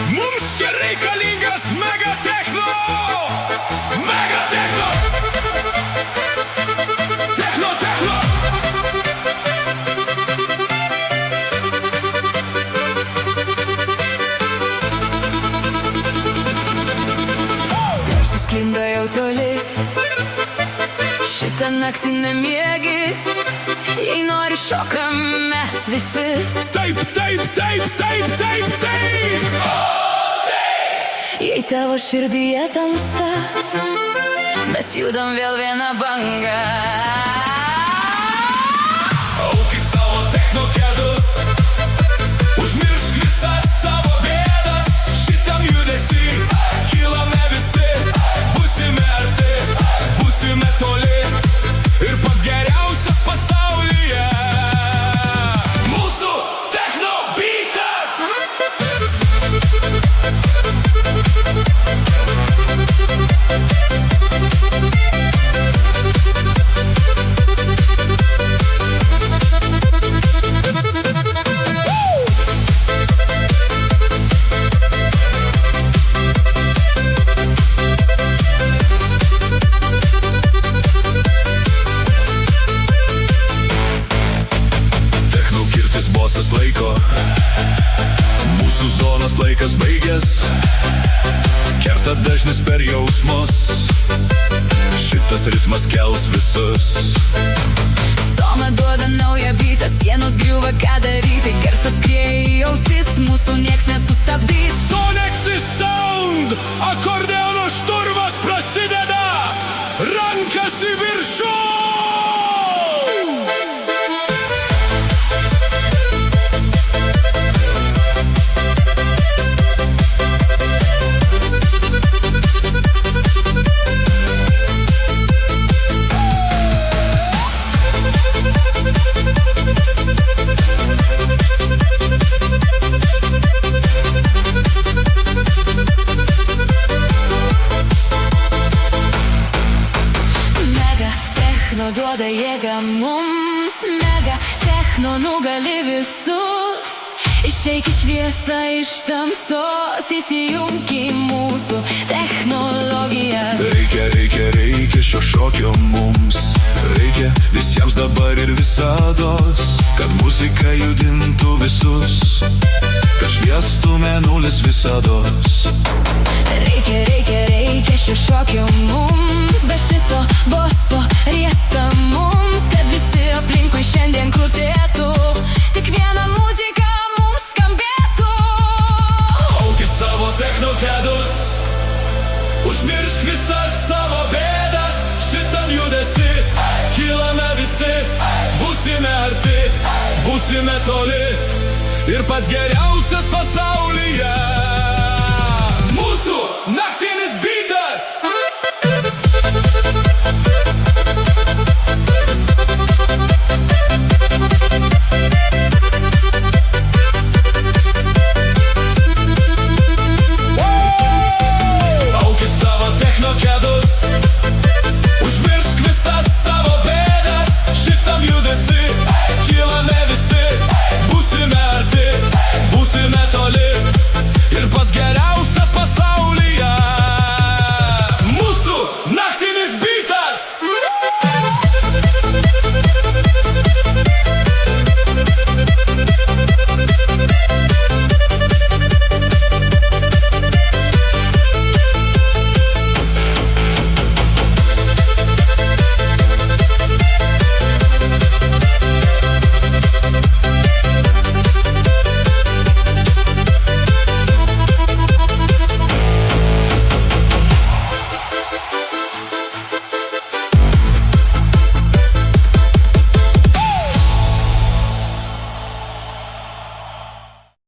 Mums čia reikalingas mega techno! Mega techno! Techno, techno! Persisklinda jau toli, šitą naktį nemiegi. Jei nori šokam mes visi. Taip, taip, taip, taip, taip, taip! Jei tavo širdyje tamsa, mes judam vėl vieną bangą. Auk į savo techno kedus, užmiršk visas savo bėdas. Šitam judesy kilame visi, būsime arti, būsime toli. Ir pats geriausias pasaulyje mūsų techno beatas. Bosas laiko, mūsų zonos laikas baigės, kerta dažnis per jausmus, šitas ritmas kels visus. Soma duoda naują beatą, sienos griūva, ką daryti, garsas skrieja į ausis, mūsų nieks nesustabdys. Sonexis Sound, akordeono šturmas prasideda, rankas į viršų! Duoda jėgą mums, mega techno nugali visus. Išeik į šviesą iš tamsos, įsijunk į mūsų technologiją. Reikia šio šokio mums, reikia visiems dabar ir visados, kad muzika judintų visus, kad šviestų mėnulis visados. Reikia šio šokio mums, be šito boso riesta mums, kad visi aplinkui šiandien krutėtų, tik viena muzika mums skambėtų. Auk į savo techno kedus, užmiršk visas savo bėdas, šitam judesi kilame visi, būsime arti, būsime toli, ir pats geriausias pasaulyje mūsų naktį.